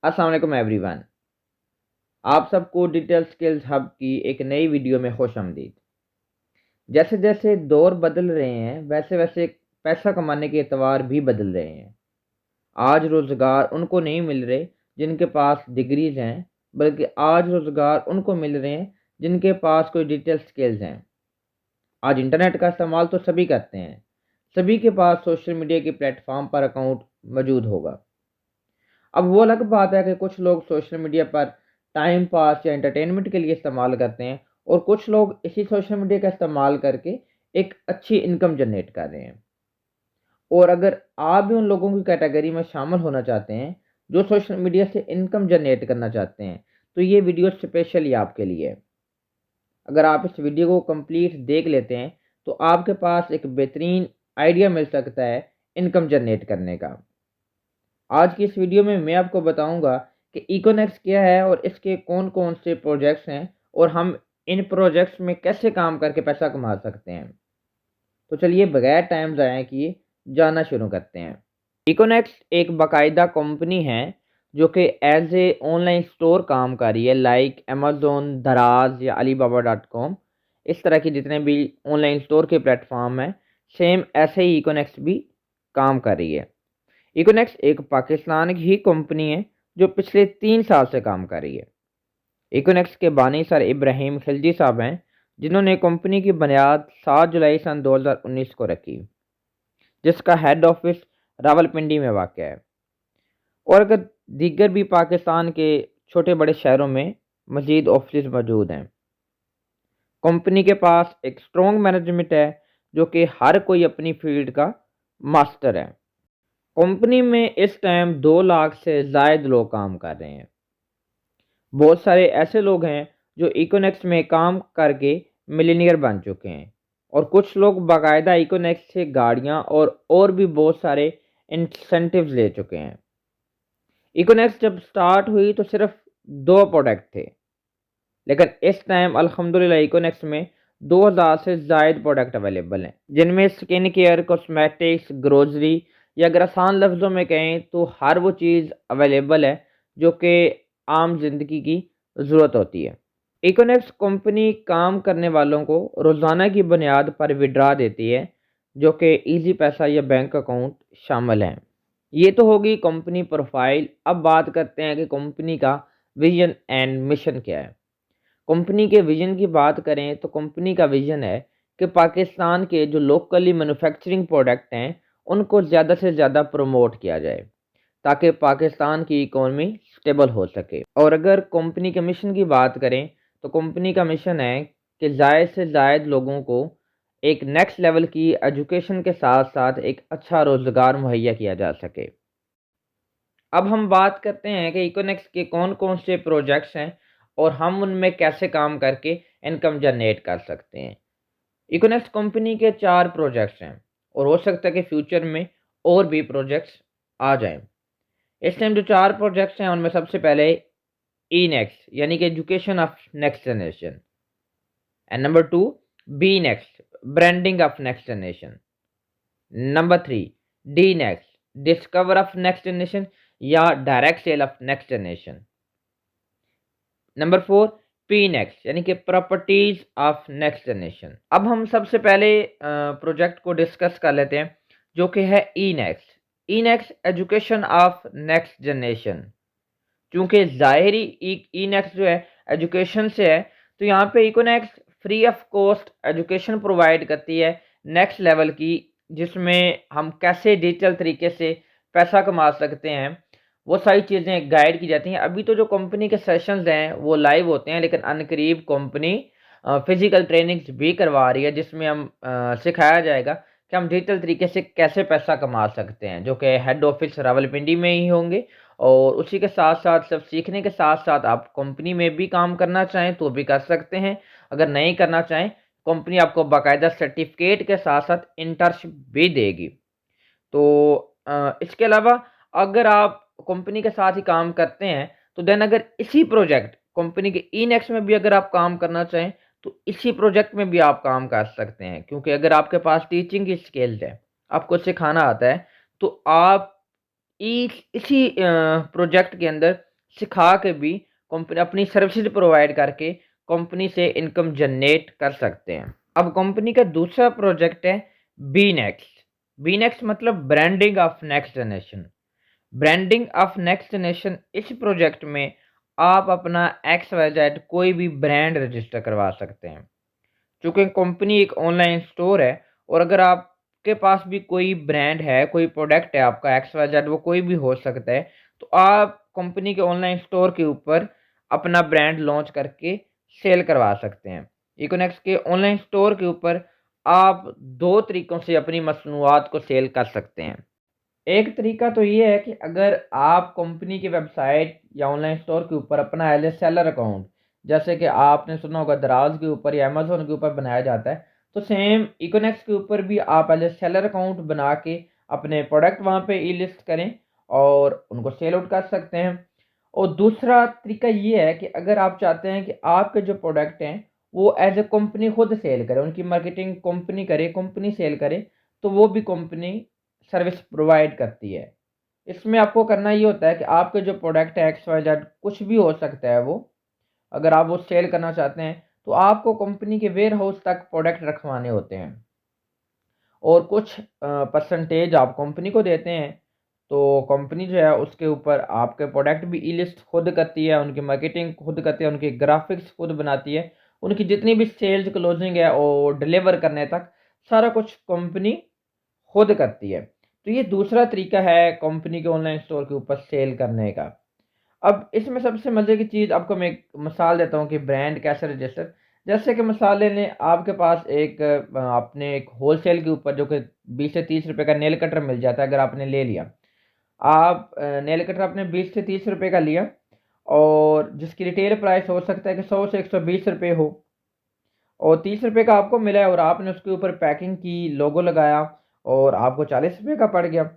अस्सलाम वालेकुम एवरीवन। आप सबको डिजिटल स्किल्स हब की एक नई वीडियो में खुश आमदीद। जैसे जैसे दौर बदल रहे हैं वैसे वैसे पैसा कमाने के एतवार भी बदल रहे हैं। आज रोज़गार उनको नहीं मिल रहे जिनके पास डिग्रीज हैं, बल्कि आज रोज़गार उनको मिल रहे हैं जिनके पास कोई डिजिटल स्किल्स हैं। आज इंटरनेट का इस्तेमाल तो सभी करते हैं, सभी के पास सोशल मीडिया के प्लेटफॉर्म पर अकाउंट मौजूद होगा। अब वो अलग बात है कि कुछ लोग सोशल मीडिया पर टाइम पास या एंटरटेनमेंट के लिए इस्तेमाल करते हैं और कुछ लोग इसी सोशल मीडिया का इस्तेमाल करके एक अच्छी इनकम जनरेट कर रहे हैं। और अगर आप भी उन लोगों की कैटेगरी में शामिल होना चाहते हैं जो सोशल मीडिया से इनकम जनरेट करना चाहते हैं, तो ये वीडियो स्पेशली आपके लिए है। अगर आप इस वीडियो को कंप्लीट देख लेते हैं तो आपके पास एक बेहतरीन आइडिया मिल सकता है इनकम जनरेट करने का। आज की इस वीडियो में मैं आपको बताऊंगा कि इकोनेक्स क्या है और इसके कौन कौन से प्रोजेक्ट्स हैं और हम इन प्रोजेक्ट्स में कैसे काम करके पैसा कमा सकते हैं। तो चलिए बगैर टाइम ज़ाया किए जानना शुरू करते हैं। इकोनेक्स एक बाकायदा कंपनी है जो कि एज ए ऑनलाइन स्टोर काम कर रही है, लाइक अमेज़ोन, दराज या alibaba.com। इस तरह के जितने भी ऑनलाइन स्टोर के प्लेटफॉर्म हैं, सेम ऐसे ही इकोनेक्स भी काम कर रही है। इकोनेक्स एक पाकिस्तान की ही कंपनी है जो पिछले 3 साल से काम कर रही है। इकोनेक्स के बानी सर इब्राहिम खिलजी साहब हैं, जिन्होंने कंपनी की बुनियाद 7 जुलाई सन 2019 को रखी, जिसका हेड ऑफिस रावलपिंडी में वाक़ है। और अगर दीगर भी पाकिस्तान के छोटे बड़े शहरों में मज़ीद ऑफिस मौजूद हैं। कंपनी के पास एक स्ट्रॉन्ग मैनेजमेंट है जो कि हर कोई अपनी फील्ड का मास्टर है। कंपनी में इस टाइम 2 लाख से ज़ायद लोग काम कर रहे हैं। बहुत सारे ऐसे लोग हैं जो इकोनेक्स में काम करके मिलीनियर बन चुके हैं और कुछ लोग बाकायदा इकोनेक्स से गाड़ियां और भी बहुत सारे इंसेंटिव्स ले चुके हैं। इकोनेक्स जब स्टार्ट हुई तो सिर्फ 2 प्रोडक्ट थे, लेकिन इस टाइम अल्हम्दुलिल्लाह इकोनेक्स में 2000 से ज़ायद प्रोडक्ट अवेलेबल हैं, जिनमें स्किन केयर, कॉस्मेटिक्स, ग्रोसरी या अगर आसान लफ्ज़ों में कहें तो हर वो चीज़ अवेलेबल है जो कि आम जिंदगी की ज़रूरत होती है। इकोनेक्स कंपनी काम करने वालों को रोज़ाना की बुनियाद पर विड्रा देती है, जो कि इजी पैसा या बैंक अकाउंट शामिल हैं। ये तो होगी कंपनी प्रोफाइल। अब बात करते हैं कि कंपनी का विजन एंड मिशन क्या है। कंपनी के विजन की बात करें तो कंपनी का विजन है कि पाकिस्तान के जो लोकली मैन्युफैक्चरिंग प्रोडक्ट हैं उनको ज़्यादा से ज़्यादा प्रमोट किया जाए ताकि पाकिस्तान की इकोनॉमी स्टेबल हो सके। और अगर कंपनी के मिशन की बात करें तो कंपनी का मिशन है कि ज़ायद से ज़ायद लोगों को एक नेक्स्ट लेवल की एजुकेशन के साथ साथ एक अच्छा रोज़गार मुहैया किया जा सके। अब हम बात करते हैं कि इकोनेक्स के कौन कौन से प्रोजेक्ट्स हैं और हम उनमें कैसे काम करके इनकम जनरेट कर सकते हैं। इकोनेक्स कंपनी के 4 प्रोजेक्ट्स हैं और हो सकता है कि फ्यूचर में और भी प्रोजेक्ट्स आ जाएं। इस टाइम जो 4 प्रोजेक्ट्स हैं उनमें सबसे पहले ई नेक्स्ट यानी कि education of next generation, and number 2 B next branding of next generation, number 3 D next discover of next generation या direct sale of next generation, number 4 P next यानी कि प्रॉपर्टीज ऑफ नेक्स्ट जनरेशन। अब हम सबसे पहले project को discuss कर लेते हैं जो कि है E next. E next education of next generation. चूँकि ज़ाहिरी ई नेक्स्ट जो है एजुकेशन से है, तो यहाँ पे Econex free of cost education provide करती है नेक्स्ट लेवल की, जिसमें हम कैसे डिजिटल तरीके से पैसा कमा सकते हैं वो सारी चीज़ें गाइड की जाती हैं। अभी तो जो कंपनी के सेशंस हैं वो लाइव होते हैं, लेकिन अनकरीब कंपनी फिजिकल ट्रेनिंग्स भी करवा रही है जिसमें हम सिखाया जाएगा कि हम डिजिटल तरीके से कैसे पैसा कमा सकते हैं, जो कि हेड ऑफिस रावलपिंडी में ही होंगे। और उसी के साथ साथ सब सीखने के साथ साथ आप कंपनी में भी काम करना चाहें तो भी कर सकते हैं। अगर नहीं करना चाहें, कंपनी आपको बाकायदा सर्टिफिकेट के साथ साथ इंटर्नशिप भी देगी। तो इसके अलावा अगर आप कंपनी के साथ ही काम करते हैं तो देन अगर इसी प्रोजेक्ट कंपनी के ई नेक्स्ट में भी अगर आप काम करना चाहें तो इसी प्रोजेक्ट में भी आप काम कर सकते हैं, क्योंकि अगर आपके पास टीचिंग की स्किल्स है, आपको सिखाना आता है, तो आप इसी प्रोजेक्ट के अंदर सिखा के भी कंपनी अपनी सर्विसेज प्रोवाइड करके कंपनी से इनकम जनरेट कर सकते हैं। अब कंपनी का दूसरा प्रोजेक्ट है बी नेक्स्ट। बी नेक्स्ट मतलब branding of next generation. Branding of next generation, इस प्रोजेक्ट में आप अपना एक्स वाई जेड कोई भी ब्रांड रजिस्टर करवा सकते हैं। चूँकि कंपनी एक ऑनलाइन स्टोर है और अगर आपके पास भी कोई ब्रांड है, कोई प्रोडक्ट है आपका एक्स वाई जेड, वो कोई भी हो सकता है, तो आप कंपनी के ऑनलाइन स्टोर के ऊपर अपना ब्रांड लॉन्च करके सेल करवा सकते हैं। इकोनेक्स के ऑनलाइन स्टोर के ऊपर आप दो तरीक़ों से अपनी मसनूआत को सेल कर सकते हैं। एक तरीका तो ये है कि अगर आप कंपनी की वेबसाइट या ऑनलाइन स्टोर के ऊपर अपना एज ए सेलर अकाउंट, जैसे कि आपने सुना होगा दराज के ऊपर या अमेजोन के ऊपर बनाया जाता है, तो सेम इकोनेक्स के ऊपर भी आप एज ए सेलर अकाउंट बना के अपने प्रोडक्ट वहाँ पे ई लिस्ट करें और उनको सेल आउट कर सकते हैं। और दूसरा तरीका ये है कि अगर आप चाहते हैं कि आपके जो प्रोडक्ट हैं वो एज ए कंपनी खुद सेल करे, उनकी मार्केटिंग कंपनी करे, कंपनी सेल करे, तो वो भी कंपनी सर्विस प्रोवाइड करती है। इसमें आपको करना ये होता है कि आपके जो प्रोडक्ट है एक्स वाई जेड कुछ भी हो सकता है वो, अगर आप वो सेल करना चाहते हैं तो आपको कंपनी के वेयर हाउस तक प्रोडक्ट रखवाने होते हैं और कुछ परसेंटेज आप कंपनी को देते हैं। तो कंपनी जो है उसके ऊपर आपके प्रोडक्ट भी ई लिस्ट खुद करती है, उनकी मार्केटिंग खुद करती है, उनकी ग्राफिक्स खुद बनाती है, उनकी जितनी भी सेल्स क्लोजिंग है और डिलीवर करने तक सारा कुछ कंपनी खुद करती है। तो ये दूसरा तरीका है कंपनी के ऑनलाइन स्टोर के ऊपर सेल करने का। अब इसमें सबसे मज़े की चीज़ आपको मैं एक मिसाल देता हूँ कि ब्रांड कैसे रजिस्टर। जैसे कि मिसाल ले लें, आपके पास एक आपने एक होलसेल के ऊपर जो कि 20 से 30 रुपए का नेल कटर मिल जाता है, अगर आपने ले लिया, आप नेल कटर आपने 20 से 30 रुपए का लिया और जिसकी रिटेल प्राइस हो सकता है कि 100 से 120 रुपए हो, और 30 रुपए का आपको मिला है और आपने उसके ऊपर पैकिंग की, लोगो लगाया और आपको 40 रुपए का पड़ गया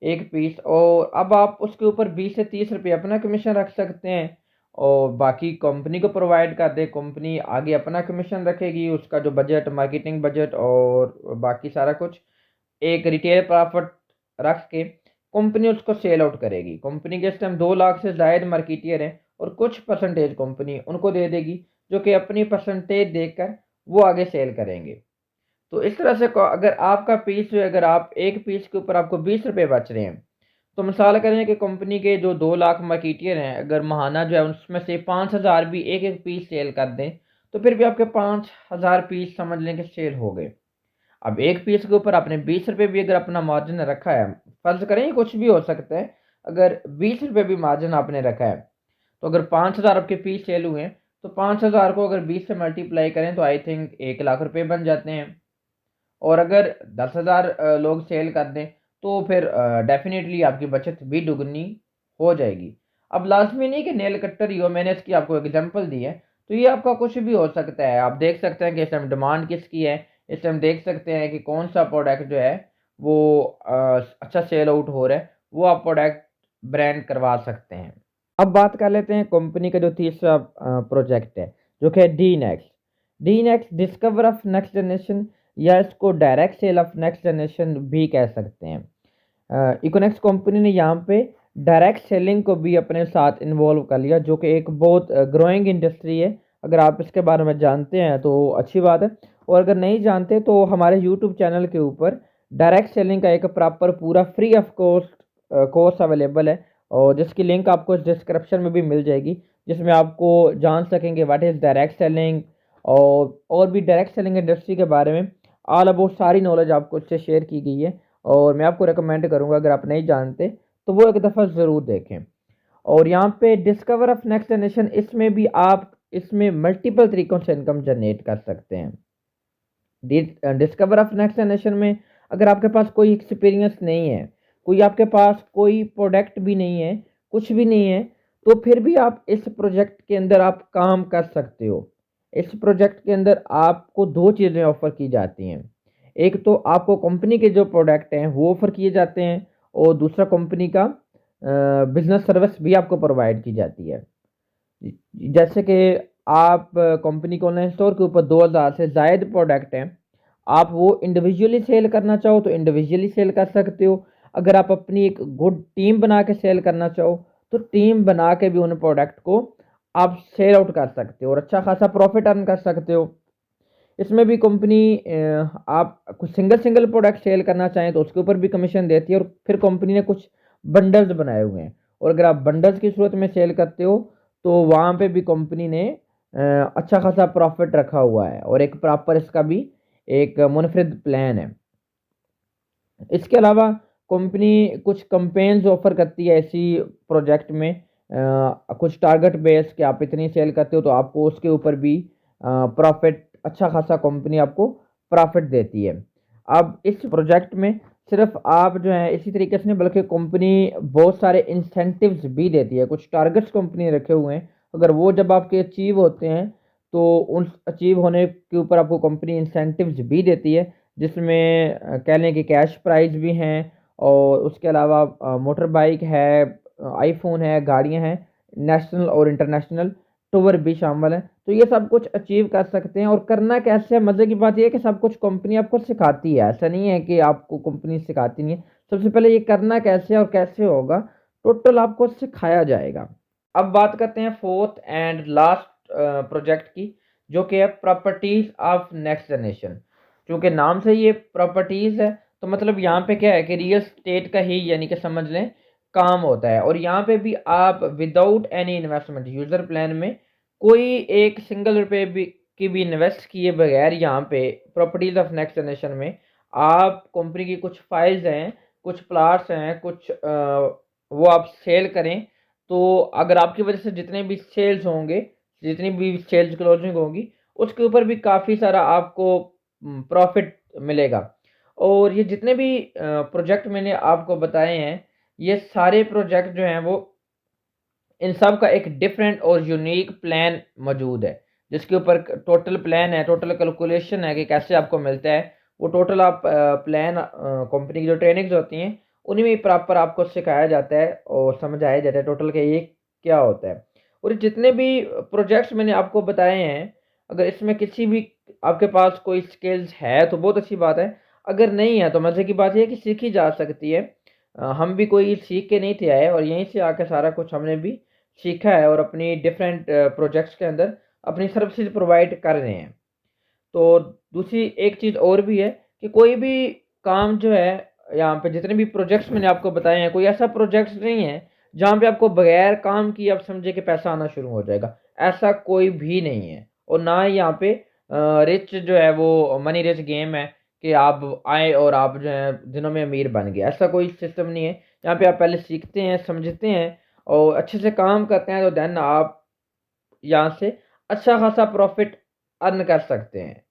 एक पीस, और अब आप उसके ऊपर 20 से 30 रुपए अपना कमीशन रख सकते हैं और बाकी कंपनी को प्रोवाइड कर दे। कंपनी आगे अपना कमीशन रखेगी, उसका जो बजट, मार्केटिंग बजट और बाकी सारा कुछ एक रिटेल प्रॉफिट रख के कंपनी उसको सेल आउट करेगी। कंपनी के इस टाइम 2 लाख से ज़ायद मार्केटियर हैं और कुछ परसेंटेज कंपनी उनको दे देगी जो कि अपनी परसेंटेज देकर वो आगे सेल करेंगे। तो इस तरह से अगर आपका पीस जो है, अगर आप एक पीस के ऊपर आपको 20 रुपए बच रहे हैं, तो मिसाल करें कि कंपनी के जो 2 लाख मार्केटियर हैं, अगर महाना जो है उसमें से 5,000 भी एक एक पीस सेल कर दें, तो फिर भी आपके 5,000 पीस समझ लें कि सेल हो गए। अब एक पीस के ऊपर आपने 20 रुपए भी अगर अपना मार्जिन रखा है, फर्ज करें कुछ भी हो सकता है, अगर 20 रुपए भी मार्जिन आपने रखा है, तो अगर 5,000 आपके पीस सेल हुए हैं, तो 5,000 को अगर 20 से मल्टीप्लाई करें तो आई थिंक 1 लाख रुपए बन जाते हैं। और अगर 10,000 लोग सेल कर दें तो फिर डेफिनेटली आपकी बचत भी दुगनी हो जाएगी। अब लाजमी नहीं कि नेल कट्टर ही हो, मैंने इसकी आपको एग्जांपल दी है, तो ये आपका कुछ भी हो सकता है। आप देख सकते हैं कि इस टाइम डिमांड किसकी है, इस टाइम देख सकते हैं कि कौन सा प्रोडक्ट जो है वो अच्छा सेल आउट हो रहा है, वो आप प्रोडक्ट ब्रांड करवा सकते हैं। अब बात कर लेते हैं कंपनी का जो तीसरा प्रोजेक्ट है जो कि D next. D next discover of next generation, या इसको direct sale of next generation भी कह सकते हैं। इकोनेक्स कंपनी ने यहाँ पे डायरेक्ट सेलिंग को भी अपने साथ इन्वॉल्व कर लिया, जो कि एक बहुत ग्रोइंग इंडस्ट्री है। अगर आप इसके बारे में जानते हैं तो अच्छी बात है, और अगर नहीं जानते तो हमारे यूट्यूब चैनल के ऊपर डायरेक्ट सेलिंग का एक प्रॉपर पूरा free of cost course available है, और जिसकी लिंक आपको डिस्क्रिप्शन में भी मिल जाएगी, जिसमें आपको जान सकेंगे व्हाट इज़ डायरेक्ट सेलिंग और भी डायरेक्ट सेलिंग इंडस्ट्री के बारे में ऑल अबाउट सारी नॉलेज आपको उससे शेयर की गई है। और मैं आपको रिकमेंड करूंगा अगर आप नहीं जानते तो वो एक दफ़ा ज़रूर देखें। और यहाँ पे डिस्कवर ऑफ नेक्स्ट जनरेशन, इसमें भी आप इसमें मल्टीपल तरीक़ों से इनकम जनरेट कर सकते हैं। डिस्कवर ऑफ नेक्स्ट जनरेशन में अगर आपके पास कोई एक्सपीरियंस नहीं है, कोई आपके पास कोई प्रोडक्ट भी नहीं है, कुछ भी नहीं है, तो फिर भी आप इस प्रोजेक्ट के अंदर आप काम कर सकते हो। इस प्रोजेक्ट के अंदर आपको दो चीज़ें ऑफ़र की जाती हैं। एक तो आपको कंपनी के जो प्रोडक्ट हैं वो ऑफ़र किए जाते हैं, और दूसरा कंपनी का बिज़नेस सर्विस भी आपको प्रोवाइड की जाती है। जैसे कि आप कंपनी के ऑनलाइन स्टोर के ऊपर 2000 से ज़ायद प्रोडक्ट हैं, आप वो इंडिविजुअली सेल करना चाहो तो इंडिविजुअली सेल कर सकते हो। अगर आप अपनी एक गुड टीम बना के सेल करना चाहो तो टीम बना के भी उन प्रोडक्ट को आप सेल आउट कर सकते हो और अच्छा खासा प्रॉफिट अर्न कर सकते हो। इसमें भी कंपनी आप कुछ सिंगल सिंगल प्रोडक्ट सेल करना चाहें तो उसके ऊपर भी कमीशन देती है, और फिर कंपनी ने कुछ बंडल्स बनाए हुए हैं, और अगर आप बंडल्स की सूरत में सेल करते हो तो वहाँ पे भी कंपनी ने अच्छा खासा प्रॉफिट रखा हुआ है, और एक प्रॉपर इसका भी एक मुनफरिद प्लान है। इसके अलावा कंपनी कुछ कंपेन्स ऑफर करती है ऐसी प्रोजेक्ट में, कुछ टारगेट बेस कि आप इतनी सेल करते हो तो आपको उसके ऊपर भी प्रॉफिट अच्छा खासा कंपनी आपको प्रॉफिट देती है। अब इस प्रोजेक्ट में सिर्फ आप जो है इसी तरीके से नहीं, बल्कि कंपनी बहुत सारे इंसेंटिव्स भी देती है। कुछ टारगेट्स कंपनी ने रखे हुए हैं, अगर वो जब आपके अचीव होते हैं तो उन अचीव होने के ऊपर आपको कंपनी इंसेंटिव्स भी देती है, जिसमें कह लें कि कैश प्राइज़ भी हैं, और उसके अलावा मोटर बाइक है, आईफ़ोन है, गाड़ियाँ हैं, नेशनल और इंटरनेशनल टूर भी शामिल हैं। तो ये सब कुछ अचीव कर सकते हैं, और करना कैसे है, मज़े की बात ये है कि सब कुछ कंपनी आपको सिखाती है, ऐसा नहीं है कि आपको कंपनी सिखाती नहीं है। सबसे पहले ये करना कैसे है और कैसे होगा, टोटल आपको सिखाया जाएगा। अब बात करते हैं फोर्थ एंड लास्ट प्रोजेक्ट की, जो कि है प्रॉपर्टीज ऑफ नेक्स्ट जनरेशन। क्योंकि नाम से ये प्रॉपर्टीज है, तो मतलब यहाँ पे क्या है कि रियल स्टेट का ही यानी कि समझ लें काम होता है। और यहाँ पे भी आप without any investment user plan में कोई एक सिंगल रुपए भी की भी इन्वेस्ट किए बगैर यहाँ पे प्रॉपर्टीज ऑफ नेक्स्ट जनरेशन में आप कंपनी की कुछ फाइल्स हैं, कुछ प्लाट्स हैं, कुछ वो आप सेल करें, तो अगर आपकी वजह से जितने भी सेल्स होंगे, जितनी भी सेल्स क्लोजिंग होगी, उसके ऊपर भी काफ़ी सारा आपको प्रॉफिट मिलेगा। और ये जितने भी प्रोजेक्ट मैंने आपको बताए हैं, ये सारे प्रोजेक्ट जो हैं वो इन सब का एक डिफरेंट और यूनिक प्लान मौजूद है, जिसके ऊपर टोटल प्लान है, टोटल कैलकुलेशन है कि कैसे आपको मिलता है। वो टोटल आप प्लान कंपनी की जो ट्रेनिंग्स होती हैं उन्हीं में प्रॉपर आपको सिखाया जाता है और समझाया जाता है टोटल के ये क्या होता है। और ये जितने भी प्रोजेक्ट्स मैंने आपको बताए हैं, अगर इसमें किसी भी आपके पास कोई स्किल्स है तो बहुत अच्छी बात है, अगर नहीं है तो मज़े की बात यह है कि सीखी जा सकती है। हम भी कोई सीख के नहीं थे आए, और यहीं से आके सारा कुछ हमने भी सीखा है और अपनी डिफरेंट प्रोजेक्ट्स के अंदर अपनी सर्विसेज प्रोवाइड कर रहे हैं। तो दूसरी एक चीज़ और भी है कि कोई भी काम जो है, यहाँ पे जितने भी प्रोजेक्ट्स मैंने आपको बताए हैं, कोई ऐसा प्रोजेक्ट्स नहीं है जहाँ पे आपको बगैर काम किए आप समझे कि पैसा आना शुरू हो जाएगा। ऐसा कोई भी नहीं है, और ना ही यहाँ पे रिच जो है वो मनी रिच गेम है कि आप आए और आप जो है दिनों में अमीर बन गए। ऐसा कोई सिस्टम नहीं है। यहाँ पे आप पहले सीखते हैं, समझते हैं और अच्छे से काम करते हैं, तो देन आप यहाँ से अच्छा खासा प्रॉफिट अर्न कर सकते हैं।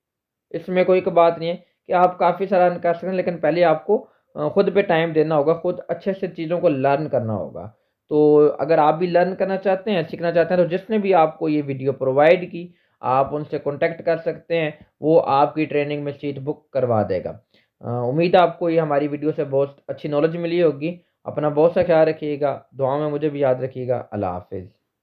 इसमें कोई बात नहीं है कि आप काफ़ी सारा अर्न कर सकते हैं, लेकिन पहले आपको खुद पे टाइम देना होगा, खुद अच्छे से चीज़ों को लर्न करना होगा। तो अगर आप भी लर्न करना चाहते हैं, सीखना चाहते हैं, तो जिसने भी आपको ये वीडियो प्रोवाइड की, आप उनसे कॉन्टैक्ट कर सकते हैं, वो आपकी ट्रेनिंग में सीट बुक करवा देगा। उम्मीद है आपको ये हमारी वीडियो से बहुत अच्छी नॉलेज मिली होगी। अपना बहुत सा ख्याल रखिएगा, दुआ में मुझे भी याद रखिएगा। अल्लाह हाफिज़।